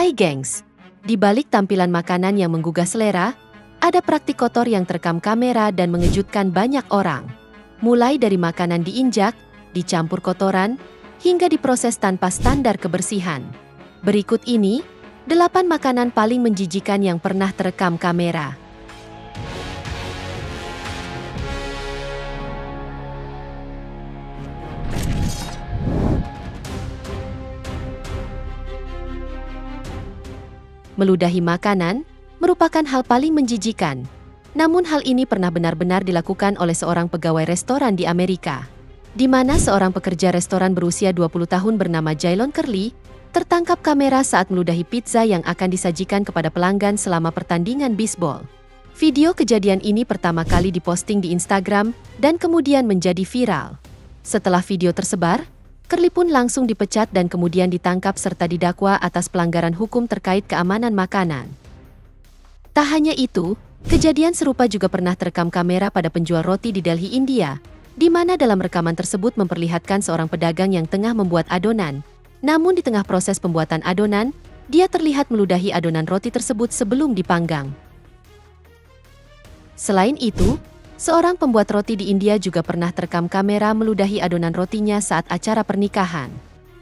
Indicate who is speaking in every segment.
Speaker 1: Hai gengs, di balik tampilan makanan yang menggugah selera, ada praktik kotor yang terekam kamera dan mengejutkan banyak orang. Mulai dari makanan diinjak, dicampur kotoran, hingga diproses tanpa standar kebersihan. Berikut ini, 8 makanan paling menjijikan yang pernah terekam kamera. Meludahi makanan merupakan hal paling menjijikan. Namun hal ini pernah benar-benar dilakukan oleh seorang pegawai restoran di Amerika, di mana seorang pekerja restoran berusia 20 tahun bernama Jaylon Curley tertangkap kamera saat meludahi pizza yang akan disajikan kepada pelanggan selama pertandingan bisbol. Video kejadian ini pertama kali diposting di Instagram dan kemudian menjadi viral. Setelah video tersebar, Curley pun langsung dipecat dan kemudian ditangkap serta didakwa atas pelanggaran hukum terkait keamanan makanan. Tak hanya itu, kejadian serupa juga pernah terekam kamera pada penjual roti di Delhi, India, di mana dalam rekaman tersebut memperlihatkan seorang pedagang yang tengah membuat adonan. Namun di tengah proses pembuatan adonan, dia terlihat meludahi adonan roti tersebut sebelum dipanggang. Selain itu, seorang pembuat roti di India juga pernah terekam kamera meludahi adonan rotinya saat acara pernikahan.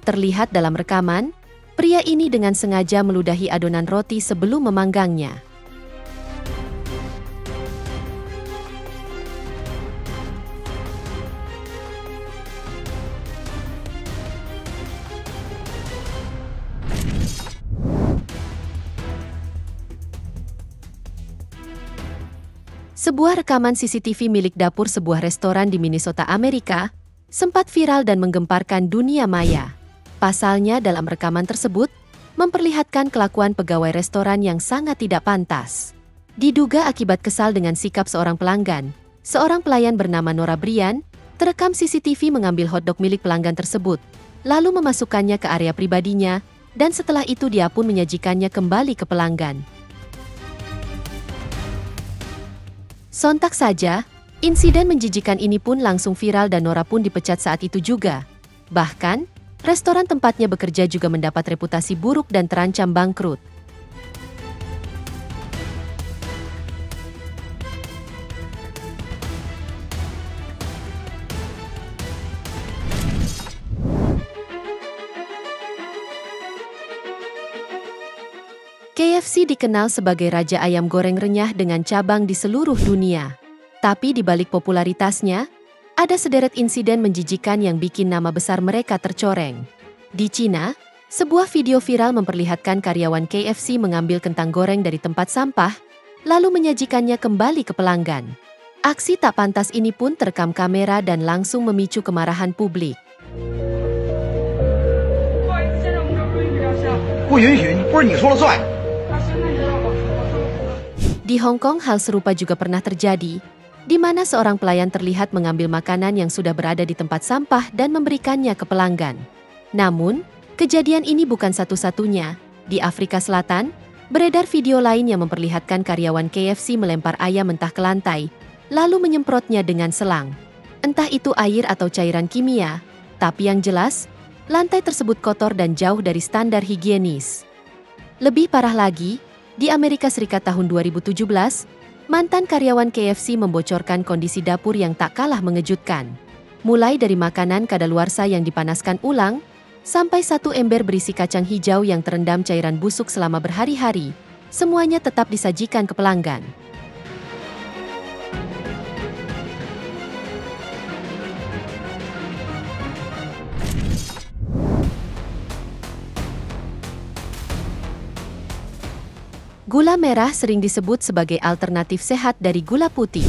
Speaker 1: Terlihat dalam rekaman, pria ini dengan sengaja meludahi adonan roti sebelum memanggangnya. Sebuah rekaman CCTV milik dapur sebuah restoran di Minnesota, Amerika, sempat viral dan menggemparkan dunia maya. Pasalnya dalam rekaman tersebut, memperlihatkan kelakuan pegawai restoran yang sangat tidak pantas. Diduga akibat kesal dengan sikap seorang pelanggan, seorang pelayan bernama Nora Brian, terekam CCTV mengambil hotdog milik pelanggan tersebut, lalu memasukkannya ke area pribadinya, dan setelah itu dia pun menyajikannya kembali ke pelanggan. Sontak saja, insiden menjijikan ini pun langsung viral dan Nora pun dipecat saat itu juga. Bahkan, restoran tempatnya bekerja juga mendapat reputasi buruk dan terancam bangkrut. KFC dikenal sebagai raja ayam goreng renyah dengan cabang di seluruh dunia. Tapi di balik popularitasnya, ada sederet insiden menjijikan yang bikin nama besar mereka tercoreng. Di Cina, sebuah video viral memperlihatkan karyawan KFC mengambil kentang goreng dari tempat sampah, lalu menyajikannya kembali ke pelanggan. Aksi tak pantas ini pun terekam kamera dan langsung memicu kemarahan publik. Di Hong Kong hal serupa juga pernah terjadi, di mana seorang pelayan terlihat mengambil makanan yang sudah berada di tempat sampah dan memberikannya ke pelanggan. Namun, kejadian ini bukan satu-satunya. Di Afrika Selatan, beredar video lain yang memperlihatkan karyawan KFC melempar ayam mentah ke lantai, lalu menyemprotnya dengan selang. Entah itu air atau cairan kimia, tapi yang jelas, lantai tersebut kotor dan jauh dari standar higienis. Lebih parah lagi, di Amerika Serikat tahun 2017, mantan karyawan KFC membocorkan kondisi dapur yang tak kalah mengejutkan. Mulai dari makanan kadaluarsa yang dipanaskan ulang, sampai satu ember berisi kacang hijau yang terendam cairan busuk selama berhari-hari, semuanya tetap disajikan ke pelanggan. Gula merah sering disebut sebagai alternatif sehat dari gula putih.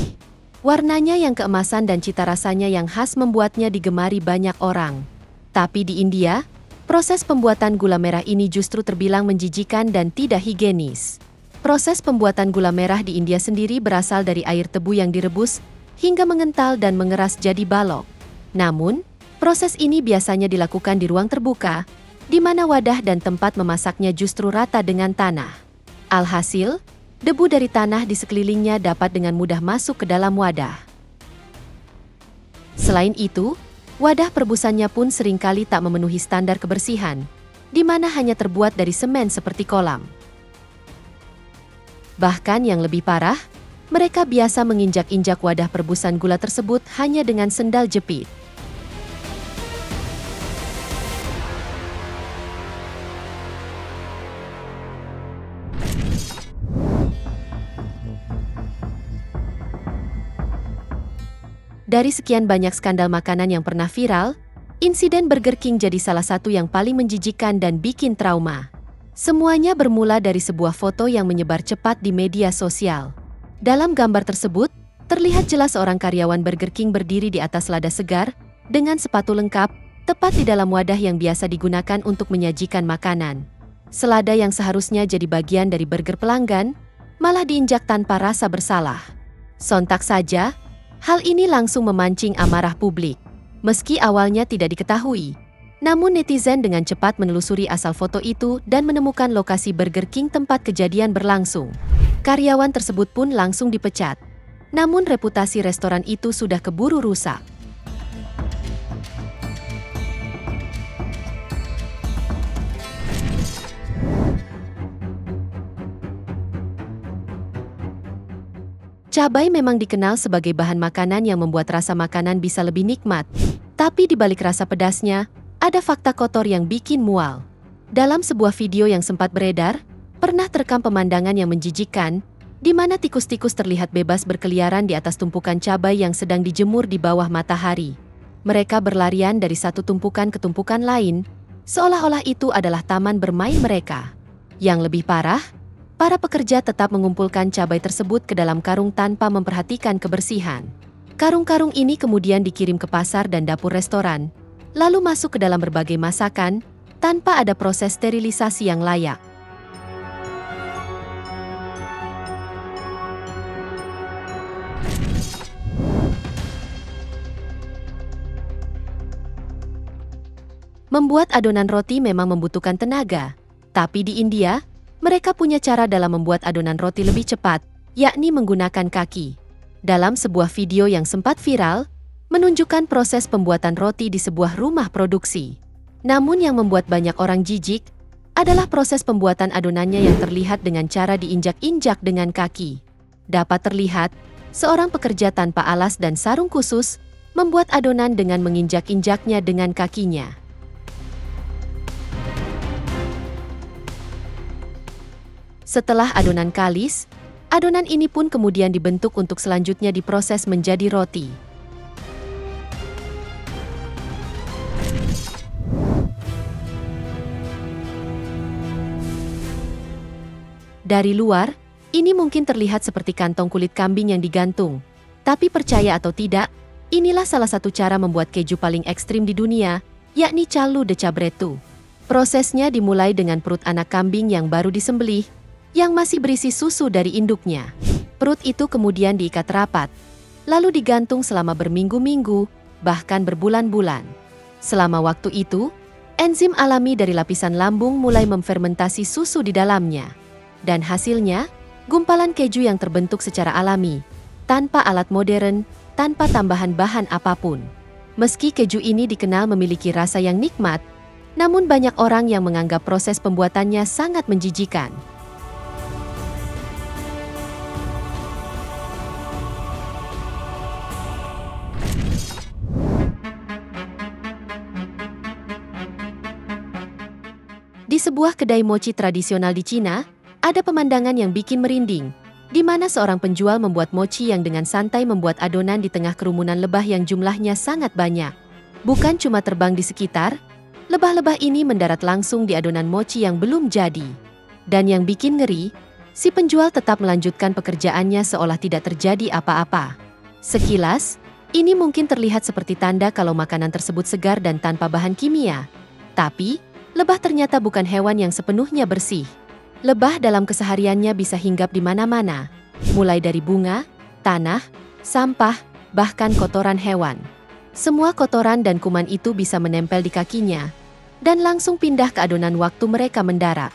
Speaker 1: Warnanya yang keemasan dan cita rasanya yang khas membuatnya digemari banyak orang. Tapi di India, proses pembuatan gula merah ini justru terbilang menjijikan dan tidak higienis. Proses pembuatan gula merah di India sendiri berasal dari air tebu yang direbus hingga mengental dan mengeras jadi balok. Namun, proses ini biasanya dilakukan di ruang terbuka, di mana wadah dan tempat memasaknya justru rata dengan tanah. Alhasil, debu dari tanah di sekelilingnya dapat dengan mudah masuk ke dalam wadah. Selain itu, wadah perebusannya pun seringkali tak memenuhi standar kebersihan, di mana hanya terbuat dari semen seperti kolam. Bahkan yang lebih parah, mereka biasa menginjak-injak wadah perebusan gula tersebut hanya dengan sendal jepit. Dari sekian banyak skandal makanan yang pernah viral, insiden Burger King jadi salah satu yang paling menjijikkan dan bikin trauma. Semuanya bermula dari sebuah foto yang menyebar cepat di media sosial. Dalam gambar tersebut, terlihat jelas seorang karyawan Burger King berdiri di atas lada segar, dengan sepatu lengkap, tepat di dalam wadah yang biasa digunakan untuk menyajikan makanan. Selada yang seharusnya jadi bagian dari burger pelanggan, malah diinjak tanpa rasa bersalah. Sontak saja, hal ini langsung memancing amarah publik. Meski awalnya tidak diketahui, namun netizen dengan cepat menelusuri asal foto itu dan menemukan lokasi Burger King tempat kejadian berlangsung. Karyawan tersebut pun langsung dipecat. Namun reputasi restoran itu sudah keburu rusak. Cabai memang dikenal sebagai bahan makanan yang membuat rasa makanan bisa lebih nikmat. Tapi di balik rasa pedasnya, ada fakta kotor yang bikin mual. Dalam sebuah video yang sempat beredar, pernah terekam pemandangan yang menjijikkan, di mana tikus-tikus terlihat bebas berkeliaran di atas tumpukan cabai yang sedang dijemur di bawah matahari. Mereka berlarian dari satu tumpukan ke tumpukan lain, seolah-olah itu adalah taman bermain mereka. Yang lebih parah, para pekerja tetap mengumpulkan cabai tersebut ke dalam karung tanpa memperhatikan kebersihan. Karung-karung ini kemudian dikirim ke pasar dan dapur restoran, lalu masuk ke dalam berbagai masakan, tanpa ada proses sterilisasi yang layak. Membuat adonan roti memang membutuhkan tenaga, tapi di India, mereka punya cara dalam membuat adonan roti lebih cepat, yakni menggunakan kaki. Dalam sebuah video yang sempat viral, menunjukkan proses pembuatan roti di sebuah rumah produksi. Namun yang membuat banyak orang jijik, adalah proses pembuatan adonannya yang terlihat dengan cara diinjak-injak dengan kaki. Dapat terlihat, seorang pekerja tanpa alas dan sarung khusus, membuat adonan dengan menginjak-injaknya dengan kakinya. Setelah adonan kalis, adonan ini pun kemudian dibentuk untuk selanjutnya diproses menjadi roti. Dari luar, ini mungkin terlihat seperti kantong kulit kambing yang digantung. Tapi percaya atau tidak, inilah salah satu cara membuat keju paling ekstrim di dunia, yakni callo de cabretto. Prosesnya dimulai dengan perut anak kambing yang baru disembelih, yang masih berisi susu dari induknya. Perut itu kemudian diikat rapat, lalu digantung selama berminggu-minggu, bahkan berbulan-bulan. Selama waktu itu, enzim alami dari lapisan lambung mulai memfermentasi susu di dalamnya. Dan hasilnya, gumpalan keju yang terbentuk secara alami, tanpa alat modern, tanpa tambahan bahan apapun. Meski keju ini dikenal memiliki rasa yang nikmat, namun banyak orang yang menganggap proses pembuatannya sangat menjijikan. Di sebuah kedai mochi tradisional di Cina, ada pemandangan yang bikin merinding, di mana seorang penjual membuat mochi yang dengan santai membuat adonan di tengah kerumunan lebah yang jumlahnya sangat banyak. Bukan cuma terbang di sekitar, lebah-lebah ini mendarat langsung di adonan mochi yang belum jadi. Dan yang bikin ngeri, si penjual tetap melanjutkan pekerjaannya seolah tidak terjadi apa-apa. Sekilas, ini mungkin terlihat seperti tanda kalau makanan tersebut segar dan tanpa bahan kimia. Tapi, lebah ternyata bukan hewan yang sepenuhnya bersih. Lebah dalam kesehariannya bisa hinggap di mana-mana, mulai dari bunga, tanah, sampah, bahkan kotoran hewan. Semua kotoran dan kuman itu bisa menempel di kakinya, dan langsung pindah ke adonan waktu mereka mendarat.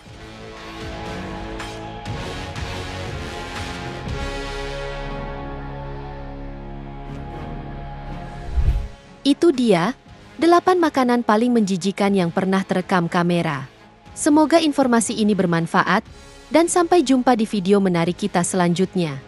Speaker 1: Itu dia, 8 makanan paling menjijikan yang pernah terekam kamera. Semoga informasi ini bermanfaat, dan sampai jumpa di video menarik kita selanjutnya.